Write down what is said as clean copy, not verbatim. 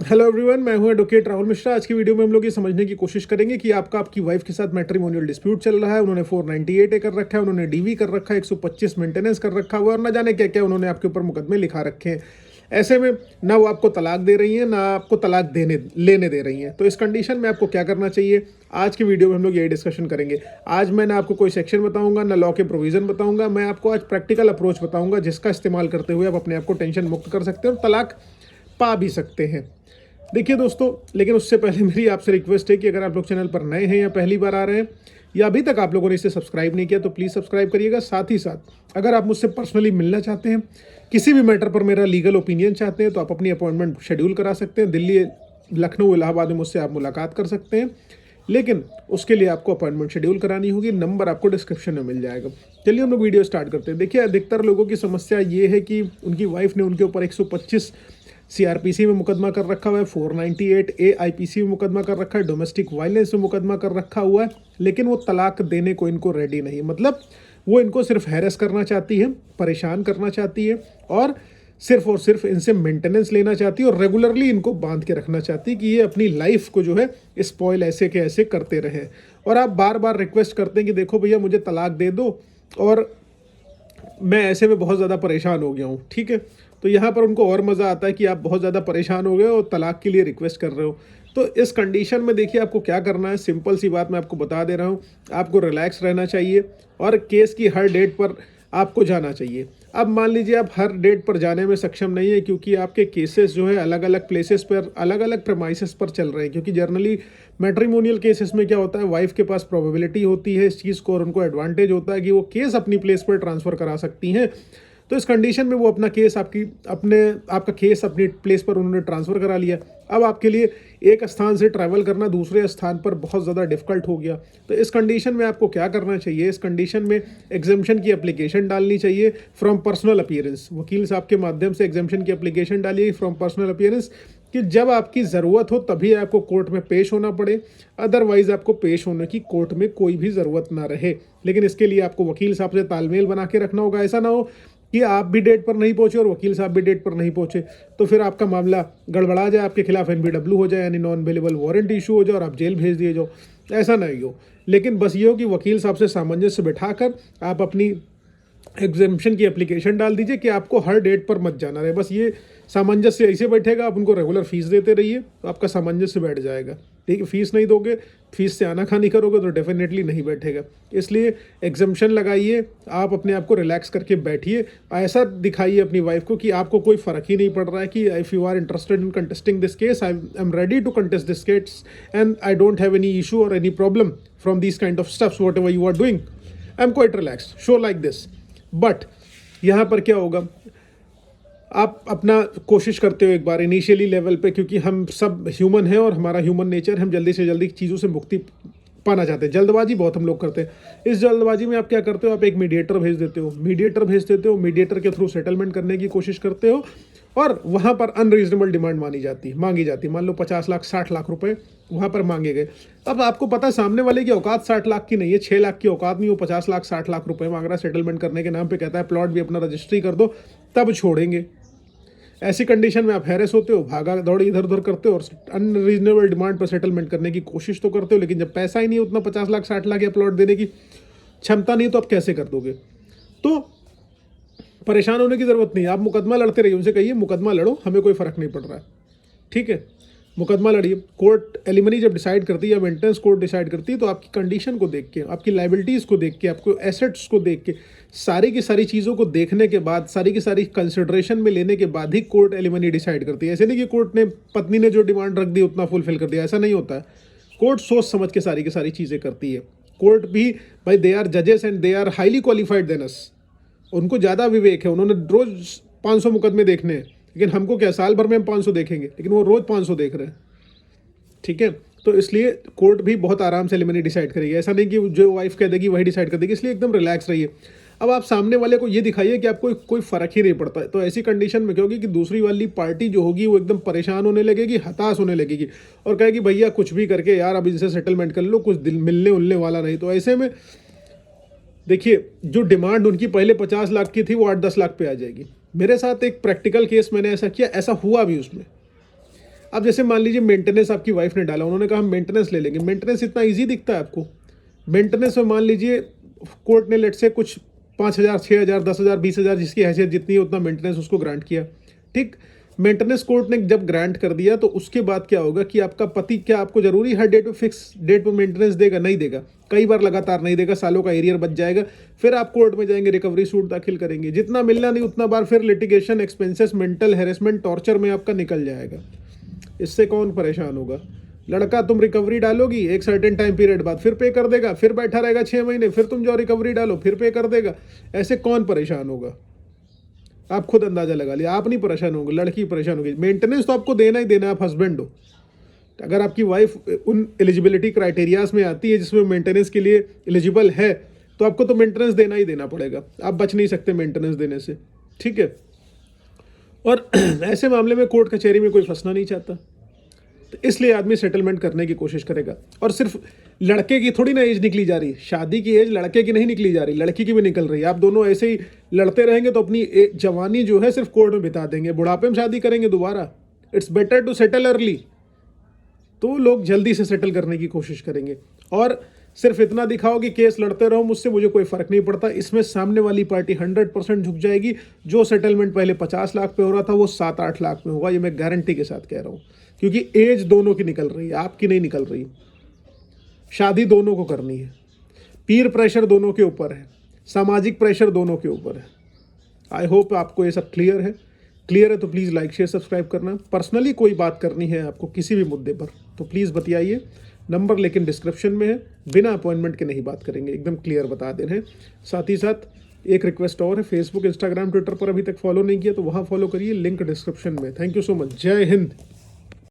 Hello everyone, मैं हूं advocate Rahul Mishra. आज की वीडियो में हम लोग ये समझने की कोशिश करेंगे कि आपकी वाइफ के साथ मैट्रिमोनियल डिस्प्यूट चल रहा है। उन्होंने 498 कर रखा है, उन्होंने डीवी कर रखा है, 125 मेंटेनेंस कर रखा हुआ है और ना जाने क्या क्या उन्होंने आपके ऊपर मुकदमे लिखा रखे हैं। ऐसे में ना वो आपको तलाक दे रही हैं, ना आपको तलाक लेने दे रही हैं। तो इस कंडीशन में आपको क्या करना चाहिए, आज की वीडियो में हम लोग यही डिस्कशन करेंगे। आज मैं ना आपको कोई सेक्शन बताऊंगा, ना लॉ के प्रोविजन बताऊंगा। मैं आपको आज प्रैक्टिकल अप्रोच बताऊंगा जिसका इस्तेमाल करते हुए आप अपने आप को टेंशन मुक्त कर सकते हैं और तलाक पा भी सकते हैं। देखिए दोस्तों, लेकिन उससे पहले मेरी आपसे रिक्वेस्ट है कि अगर आप लोग चैनल पर नए हैं या पहली बार आ रहे हैं या अभी तक आप लोगों ने इसे सब्सक्राइब नहीं किया तो प्लीज़ सब्सक्राइब करिएगा। साथ ही साथ अगर आप मुझसे पर्सनली मिलना चाहते हैं, किसी भी मैटर पर मेरा लीगल ओपिनियन चाहते हैं, तो आप अपनी अपॉइंटमेंट शेड्यूल करा सकते हैं। दिल्ली, लखनऊ, इलाहाबाद में मुझसे आप मुलाकात कर सकते हैं, लेकिन उसके लिए आपको अपॉइंटमेंट शेड्यूल करानी होगी। नंबर आपको डिस्क्रिप्शन में मिल जाएगा। चलिए हम लोग वीडियो स्टार्ट करते हैं। देखिए, अधिकतर लोगों की समस्या ये है कि उनकी वाइफ ने उनके ऊपर 125 सीआरपीसी में मुकदमा कर रखा हुआ है, 498 ए आईपीसी में मुकदमा कर रखा है, डोमेस्टिक वायलेंस में मुकदमा कर रखा हुआ है, लेकिन वो तलाक देने को इनको रेडी नहीं। मतलब वो इनको सिर्फ हैरेस करना चाहती है, परेशान करना चाहती है और सिर्फ इनसे मेंटेनेंस लेना चाहती है और रेगुलरली इनको बांध के रखना चाहती है कि ये अपनी लाइफ को जो है स्पॉइल ऐसे के ऐसे करते रहें। और आप बार बार रिक्वेस्ट करते हैं कि देखो भैया मुझे तलाक दे दो और मैं ऐसे में बहुत ज़्यादा परेशान हो गया हूँ। ठीक है, तो यहाँ पर उनको और मज़ा आता है कि आप बहुत ज़्यादा परेशान हो गए और तलाक के लिए रिक्वेस्ट कर रहे हो। तो इस कंडीशन में देखिए आपको क्या करना है, सिंपल सी बात मैं आपको बता दे रहा हूँ। आपको रिलैक्स रहना चाहिए और केस की हर डेट पर आपको जाना चाहिए। अब मान लीजिए आप हर डेट पर जाने में सक्षम नहीं है क्योंकि आपके केसेस जो है अलग अलग प्लेसेस पर, अलग अलग प्रमाइसेस पर चल रहे हैं। क्योंकि जर्नली मैट्रिमोनियल केसेस में क्या होता है, वाइफ के पास प्रोबेबिलिटी होती है इस चीज़ को और उनको एडवांटेज होता है कि वो केस अपनी प्लेस पर ट्रांसफ़र करा सकती हैं। तो इस कंडीशन में वो अपना केस आपका केस अपनी प्लेस पर उन्होंने ट्रांसफ़र करा लिया। अब आपके लिए एक स्थान से ट्रैवल करना दूसरे स्थान पर बहुत ज़्यादा डिफिकल्ट हो गया। तो इस कंडीशन में आपको क्या करना चाहिए, इस कंडीशन में एग्जेम्पशन की एप्लीकेशन डालनी चाहिए फ्रॉम पर्सनल अपीयरेंस। वकील साहब के माध्यम से एग्जेम्पशन की एप्लीकेशन डालिए फ्रॉम पर्सनल अपीयरेंस कि जब आपकी ज़रूरत हो तभी आपको कोर्ट में पेश होना पड़े, अदरवाइज़ आपको पेश होने की कोर्ट में कोई भी ज़रूरत ना रहे। लेकिन इसके लिए आपको वकील साहब से तालमेल बना के रखना होगा। ऐसा ना हो कि आप भी डेट पर नहीं पहुंचे और वकील साहब भी डेट पर नहीं पहुंचे, तो फिर आपका मामला गड़बड़ा जाए, आपके खिलाफ एनबीडब्ल्यू हो जाए यानी नॉन अवेलेबल वारंट इशू हो जाए और आप जेल भेज दिए जाओ। ऐसा नहीं हो। लेकिन बस ये हो कि वकील साहब से सामंजस्य बिठाकर आप अपनी एग्जेम्पशन की एप्लीकेशन डाल दीजिए कि आपको हर डेट पर मत जाना रहे। बस ये सामंजस्य ऐसे बैठेगा, आप उनको रेगुलर फीस देते रहिए तो आपका सामंजस्य बैठ जाएगा। ठीक है, फीस नहीं दोगे, फीस से आनाकानी करोगे तो डेफिनेटली नहीं बैठेगा। इसलिए एग्जेम्पशन लगाइए, आप अपने आप को रिलैक्स करके बैठिए, ऐसा दिखाइए अपनी वाइफ को कि आपको कोई फ़र्क ही नहीं पड़ रहा है कि if you are interested in contesting this case, I am ready to contest this case and I don't have any issue और any problem from this kind of steps whatever you are doing, I am quite relaxed, show like this. But यहाँ पर क्या होगा, आप अपना कोशिश करते हो एक बार इनिशियली लेवल पे, क्योंकि हम सब ह्यूमन हैं और हमारा ह्यूमन नेचर, हम जल्दी से जल्दी चीज़ों से मुक्ति पाना चाहते हैं। जल्दबाजी बहुत हम लोग करते हैं। इस जल्दबाजी में आप क्या करते हो, आप एक मीडिएटर भेज देते हो, मीडिएटर के थ्रू सेटलमेंट करने की कोशिश करते हो और वहाँ पर अनरीजनेबल डिमांड मांगी जाती है। मान लो 50 लाख 60 लाख रुपए वहाँ पर मांगे गए। अब आपको पता है सामने वाले की औकात 60 लाख की नहीं है, 6 लाख की औकात नहीं, वो 50 लाख 60 लाख रुपए मांग रहा है सेटलमेंट करने के नाम पे। कहता है प्लॉट भी अपना रजिस्ट्री कर दो तब छोड़ेंगे। ऐसी कंडीशन में आप हैरेस होते हो, भागा दौड़ी इधर उधर करते हो और अनरीजनेबल डिमांड पर सेटलमेंट करने की कोशिश तो करते हो, लेकिन जब पैसा ही नहीं उतना 50 लाख 60 लाख या प्लॉट देने की क्षमता नहीं तो आप कैसे कर दोगे। तो परेशान होने की ज़रूरत नहीं, आप मुकदमा लड़ते रहिए। उनसे कहिए मुकदमा लड़ो, हमें कोई फ़र्क नहीं पड़ रहा है। ठीक है, मुकदमा लड़िए। कोर्ट एलिमनी जब डिसाइड करती है या मेंटेनेंस कोर्ट डिसाइड करती है तो आपकी कंडीशन को देख के, आपकी लाइबिलिटीज़ को देख के, आपको एसेट्स को देख के, सारी की सारी चीज़ों को देखने के बाद, सारी की सारी कंसिडरेशन में लेने के बाद ही कोर्ट एलिमनी डिसाइड करती है। ऐसे नहीं कि कोर्ट ने, पत्नी ने जो डिमांड रख दी उतना फुलफिल कर दिया, ऐसा नहीं होता है। कोर्ट सोच समझ के सारी की सारी चीज़ें करती है। कोर्ट भी भाई, दे आर जजेस and they are highly qualified than us. उनको ज़्यादा विवेक है, उन्होंने रोज़ 500 मुकदमे देखने हैं, लेकिन हमको क्या, साल भर में हम 500 देखेंगे, लेकिन वो रोज़ 500 देख रहे हैं। ठीक है, तो इसलिए कोर्ट भी बहुत आराम से एलिमनी डिसाइड करेगी। ऐसा नहीं कि जो वाइफ कह देगी वही डिसाइड कर देगी, इसलिए एकदम रिलैक्स रहिए। अब आप सामने वाले को ये दिखाइए कि आपको कोई फ़र्क ही नहीं पड़ता है। तो ऐसी कंडीशन में क्या होगी कि दूसरी वाली पार्टी जो होगी वो एकदम परेशान होने लगेगी, हताश होने लगेगी और कहेगी भैया कुछ भी करके यार अब इनसे सेटलमेंट कर लो, कुछ दिल मिलने उलने वाला नहीं। तो ऐसे में देखिए, जो डिमांड उनकी पहले 50 लाख की थी वो 8-10 लाख पे आ जाएगी। मेरे साथ एक प्रैक्टिकल केस मैंने ऐसा किया, ऐसा हुआ भी उसमें। अब जैसे मान लीजिए मेंटेनेंस आपकी वाइफ ने डाला, उन्होंने कहा हम मेंटेनेंस ले लेंगे। मेंटेनेंस इतना ईजी दिखता है आपको? मेंटेनेंस में मान लीजिए कोर्ट ने लेट से कुछ 5,000, 6,000, 10,000, 20,000 जिसकी हैसियत जितनी है उतना मेंटेनेंस उसको ग्रांट किया, ठीक। मेंटेनेंस कोर्ट ने जब ग्रांट कर दिया तो उसके बाद क्या होगा कि आपका पति क्या आपको जरूरी हर डेट पे फिक्स डेट पे मेंटेनेंस देगा? नहीं देगा। कई बार लगातार नहीं देगा, सालों का एरियर बच जाएगा, फिर आप कोर्ट में जाएंगे, रिकवरी सूट दाखिल करेंगे, जितना मिलना नहीं उतना बार फिर litigation expenses, mental harassment, torture में आपका निकल जाएगा। इससे कौन परेशान होगा? लड़का तुम रिकवरी डालोगी, एक सर्टेन टाइम पीरियड बाद फिर पे कर देगा, फिर बैठा रहेगा 6 महीने, फिर तुम जो रिकवरी डालो फिर पे कर देगा। ऐसे कौन परेशान होगा? आप खुद अंदाजा लगा लिया, आप नहीं परेशान होंगे, लड़की परेशान होगी। मेंटेनेंस तो आपको देना ही देना, आप हस्बैंड हो। अगर आपकी वाइफ उन एलिजिबिलिटी क्राइटेरियाज में आती है जिसमें मेंटेनेंस के लिए एलिजिबल है, तो आपको तो मेंटेनेंस देना ही देना पड़ेगा, आप बच नहीं सकते मेंटेनेंस देने से, ठीक है। और ऐसे मामले में कोर्ट कचहरी में कोई फंसना नहीं चाहता, तो इसलिए आदमी सेटलमेंट करने की कोशिश करेगा। और सिर्फ लड़के की थोड़ी ना एज निकली जा रही, शादी की एज लड़के की नहीं निकली जा रही, लड़की की भी निकल रही है। आप दोनों ऐसे ही लड़ते रहेंगे तो अपनी जवानी जो है सिर्फ कोर्ट में बिता देंगे, बुढ़ापे में शादी करेंगे दोबारा। It's better to settle early. तो लोग जल्दी से सेटल करने की कोशिश करेंगे और सिर्फ इतना दिखाओ कि केस लड़ते रहो मुझसे, मुझे कोई फर्क नहीं पड़ता। इसमें सामने वाली पार्टी 100% झुक जाएगी। जो सेटलमेंट पहले 50 लाख पे हो रहा था वो 7-8 लाख में होगा, ये मैं गारंटी के साथ कह रहा हूँ, क्योंकि एज दोनों की निकल रही है, आपकी नहीं निकल रही। शादी दोनों को करनी है, पीर प्रेशर दोनों के ऊपर है, सामाजिक प्रेशर दोनों के ऊपर है। आई होप आपको ये सब क्लियर है। क्लियर है तो प्लीज़ लाइक शेयर सब्सक्राइब करना। पर्सनली कोई बात करनी है आपको किसी भी मुद्दे पर तो प्लीज़ बतियाइए, नंबर लेकिन डिस्क्रिप्शन में है। बिना अपॉइंटमेंट के नहीं बात करेंगे, एकदम क्लियर बता दे रहे हैं। साथ ही साथ एक रिक्वेस्ट और है, फेसबुक, इंस्टाग्राम, ट्विटर पर अभी तक फॉलो नहीं किया तो वहाँ फॉलो करिए, लिंक डिस्क्रिप्शन में। Thank you so much. जय हिंद।